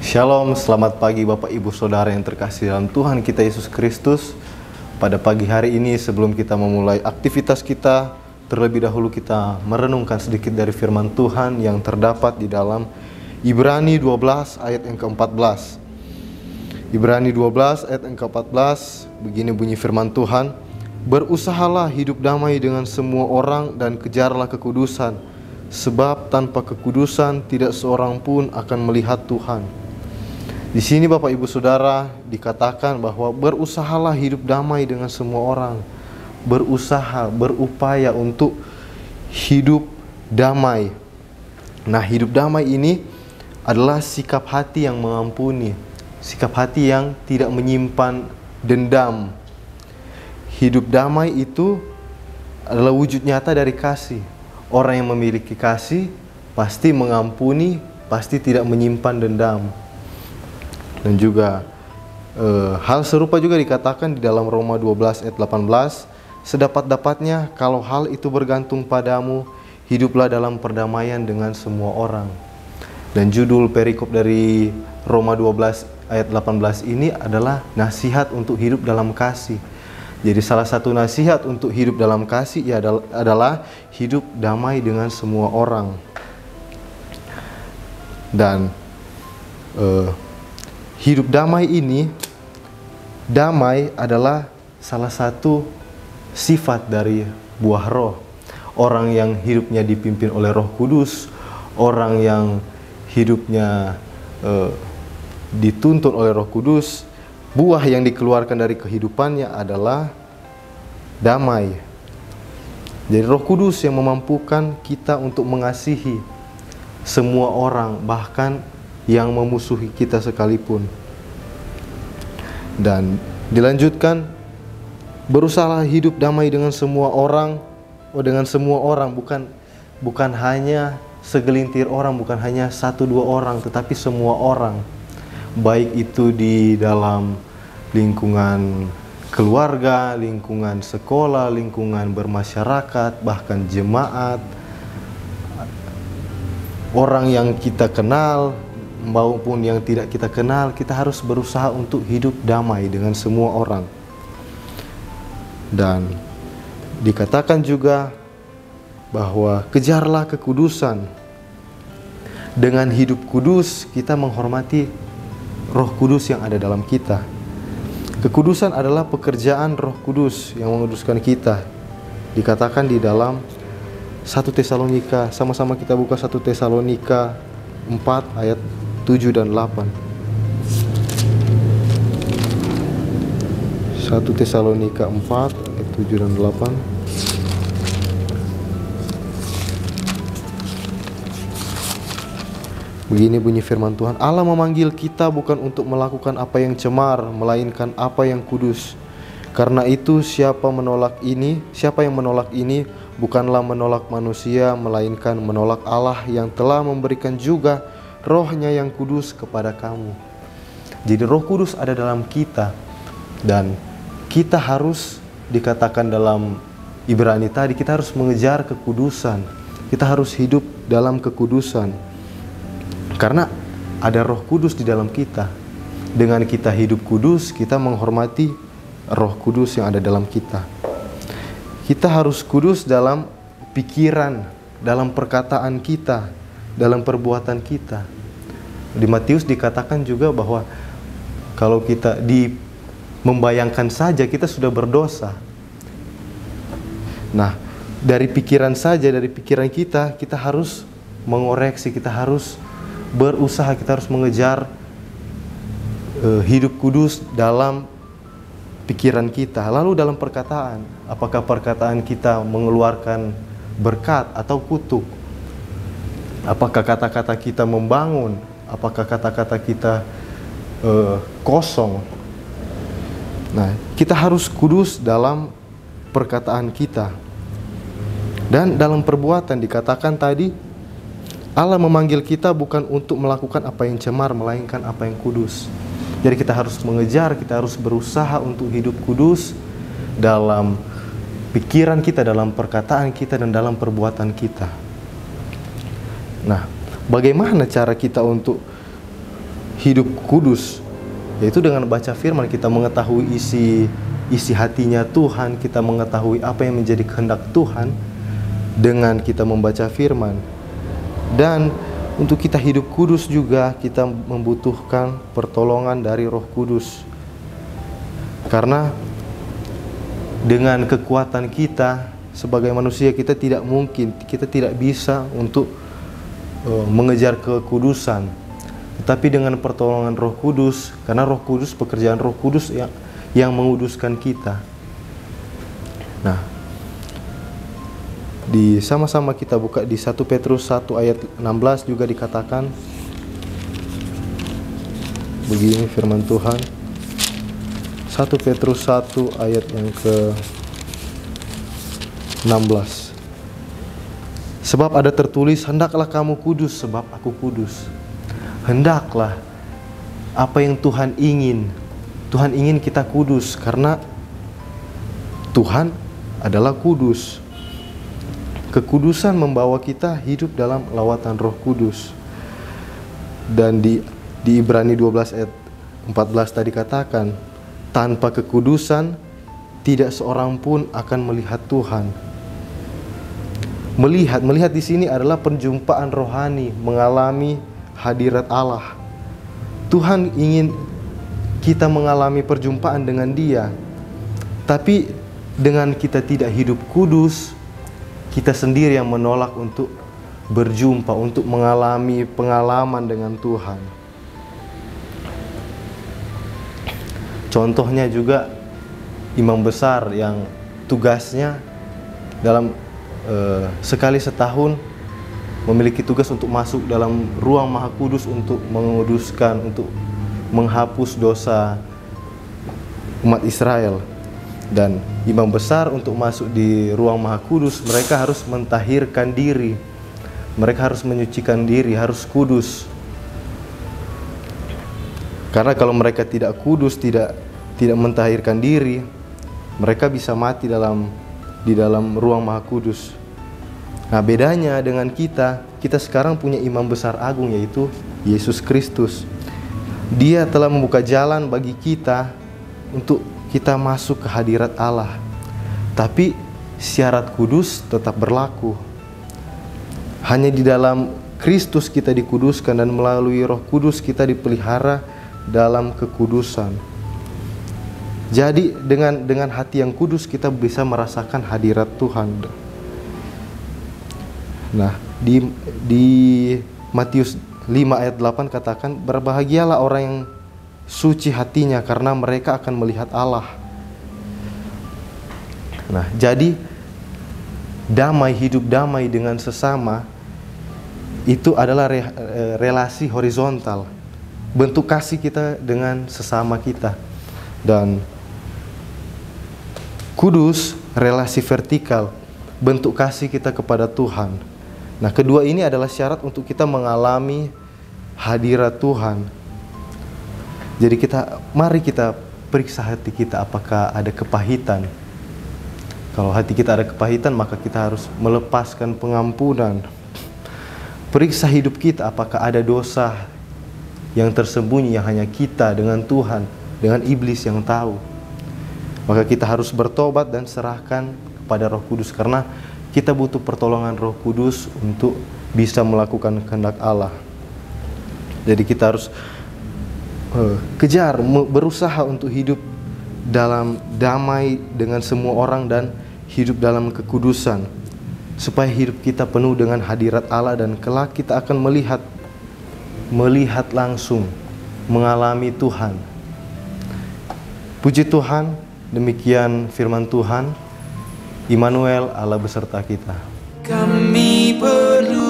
Shalom, selamat pagi Bapak Ibu Saudara yang terkasih dalam Tuhan kita Yesus Kristus. Pada pagi hari ini sebelum kita memulai aktivitas kita, terlebih dahulu kita merenungkan sedikit dari firman Tuhan yang terdapat di dalam Ibrani 12 ayat yang ke-14. Ibrani 12 ayat yang ke-14, begini bunyi firman Tuhan: "Berusahalah hidup damai dengan semua orang dan kejarlah kekudusan, sebab tanpa kekudusan tidak seorang pun akan melihat Tuhan." Di sini Bapak Ibu Saudara dikatakan bahwa berusahalah hidup damai dengan semua orang. Berusaha, berupaya untuk hidup damai. Nah, hidup damai ini adalah sikap hati yang mengampuni, sikap hati yang tidak menyimpan dendam. Hidup damai itu adalah wujud nyata dari kasih. Orang yang memiliki kasih pasti mengampuni, pasti tidak menyimpan dendam. Dan juga hal serupa juga dikatakan di dalam Roma 12 ayat 18, "Sedapat-dapatnya kalau hal itu bergantung padamu, hiduplah dalam perdamaian dengan semua orang." Dan judul perikop dari Roma 12 ayat 18 ini adalah nasihat untuk hidup dalam kasih. Jadi salah satu nasihat untuk hidup dalam kasih adalah hidup damai dengan semua orang. Dan hidup damai ini, damai adalah salah satu sifat dari buah roh. Orang yang hidupnya dipimpin oleh Roh Kudus, orang yang hidupnya dituntun oleh Roh Kudus, buah yang dikeluarkan dari kehidupannya adalah damai. Jadi Roh Kudus yang memampukan kita untuk mengasihi semua orang, bahkan yang memusuhi kita sekalipun. Dan dilanjutkan, berusahalah hidup damai dengan semua orang. Dengan semua orang, bukan hanya segelintir orang, bukan hanya satu dua orang, tetapi semua orang. Baik itu di dalam lingkungan keluarga, lingkungan sekolah, lingkungan bermasyarakat, bahkan jemaat, orang yang kita kenal maupun yang tidak kita kenal. Kita harus berusaha untuk hidup damai dengan semua orang. Dan dikatakan juga bahwa kejarlah kekudusan. Dengan hidup kudus kita menghormati Roh Kudus yang ada dalam kita. Kekudusan adalah pekerjaan Roh Kudus yang menguduskan kita. Dikatakan di dalam 1 Tesalonika, sama-sama kita buka 1 Tesalonika 4 ayat 7 dan 8. 1 Tesalonika 4 ayat 7 dan 8. Begini bunyi firman Tuhan: "Allah memanggil kita bukan untuk melakukan apa yang cemar, melainkan apa yang kudus. Karena itu siapa yang menolak ini bukanlah menolak manusia, melainkan menolak Allah yang telah memberikan juga Roh-Nya yang kudus kepada kamu." Jadi Roh Kudus ada dalam kita, dan kita harus, dikatakan dalam Ibrani tadi, kita harus mengejar kekudusan. Kita harus hidup dalam kekudusan. Karena ada Roh Kudus di dalam kita. Dengan kita hidup kudus, kita menghormati Roh Kudus yang ada dalam kita. Kita harus kudus dalam pikiran, dalam perkataan kita, dalam perbuatan kita. Di Matius dikatakan juga bahwa kalau kita membayangkan saja kita sudah berdosa. Nah, dari pikiran saja, dari pikiran kita harus mengoreksi, kita harus berusaha, kita harus mengejar hidup kudus dalam pikiran kita. Lalu dalam perkataan, apakah perkataan kita mengeluarkan berkat atau kutuk? Apakah kata-kata kita membangun? Apakah kata-kata kita kosong? Nah, kita harus kudus dalam perkataan kita. Dan dalam perbuatan dikatakan tadi, Allah memanggil kita bukan untuk melakukan apa yang cemar, melainkan apa yang kudus. Jadi kita harus mengejar, kita harus berusaha untuk hidup kudus dalam pikiran kita, dalam perkataan kita, dan dalam perbuatan kita. Nah, bagaimana cara kita untuk hidup kudus, yaitu dengan baca firman kita mengetahui isi hatinya Tuhan, kita mengetahui apa yang menjadi kehendak Tuhan dengan kita membaca firman. Dan untuk kita hidup kudus juga kita membutuhkan pertolongan dari Roh Kudus. Karena dengan kekuatan kita sebagai manusia kita tidak mungkin, kita tidak bisa untuk mengejar kekudusan. Tetapi dengan pertolongan Roh Kudus, karena Roh Kudus, pekerjaan Roh Kudus yang menguduskan kita. Nah, sama-sama kita buka di 1 Petrus 1 ayat 16 juga dikatakan begini firman Tuhan. 1 Petrus 1 ayat yang ke-16. Sebab ada tertulis, hendaklah kamu kudus sebab aku kudus. Hendaklah, apa yang Tuhan ingin. Tuhan ingin kita kudus karena Tuhan adalah kudus. Kekudusan membawa kita hidup dalam lawatan Roh Kudus. Dan di Ibrani 12 ayat 14 tadi katakan, tanpa kekudusan tidak seorang pun akan melihat Tuhan. Melihat di sini adalah perjumpaan rohani, mengalami hadirat Allah. Tuhan ingin kita mengalami perjumpaan dengan Dia. Tapi dengan kita tidak hidup kudus, kita sendiri yang menolak untuk berjumpa, untuk mengalami pengalaman dengan Tuhan. Contohnya juga imam besar yang tugasnya dalam sekali setahun memiliki tugas untuk masuk dalam ruang Maha Kudus untuk menguduskan, untuk menghapus dosa umat Israel. Dan imam besar untuk masuk di ruang Maha Kudus, mereka harus mentahirkan diri, mereka harus menyucikan diri, harus kudus. Karena kalau mereka tidak kudus, tidak mentahirkan diri, mereka bisa mati di dalam ruang Maha Kudus. Nah, bedanya dengan kita sekarang punya imam besar agung, yaitu Yesus Kristus. Dia telah membuka jalan bagi kita untuk kita masuk ke hadirat Allah. Tapi syarat kudus tetap berlaku. Hanya di dalam Kristus kita dikuduskan, dan melalui Roh Kudus kita dipelihara dalam kekudusan. Jadi dengan hati yang kudus kita bisa merasakan hadirat Tuhan. Nah, di Matius 5 ayat 8 katakan, berbahagialah orang yang suci hatinya karena mereka akan melihat Allah. Nah, jadi hidup damai dengan sesama itu adalah relasi horizontal, bentuk kasih kita dengan sesama kita. Dan kudus, relasi vertikal, bentuk kasih kita kepada Tuhan. Nah, kedua ini adalah syarat untuk kita mengalami hadirat Tuhan. Jadi mari kita periksa hati kita, apakah ada kepahitan. Kalau hati kita ada kepahitan, maka kita harus melepaskan pengampunan. Periksa hidup kita, apakah ada dosa yang tersembunyi yang hanya kita dengan Tuhan, dengan iblis yang tahu. Maka kita harus bertobat dan serahkan kepada Roh Kudus, karena kita butuh pertolongan Roh Kudus untuk bisa melakukan kehendak Allah. Jadi kita harus berusaha untuk hidup dalam damai dengan semua orang dan hidup dalam kekudusan, supaya hidup kita penuh dengan hadirat Allah, dan kelak kita akan melihat langsung, mengalami Tuhan. Puji Tuhan, demikian firman Tuhan. Immanuel, Allah beserta kita. Kami perlu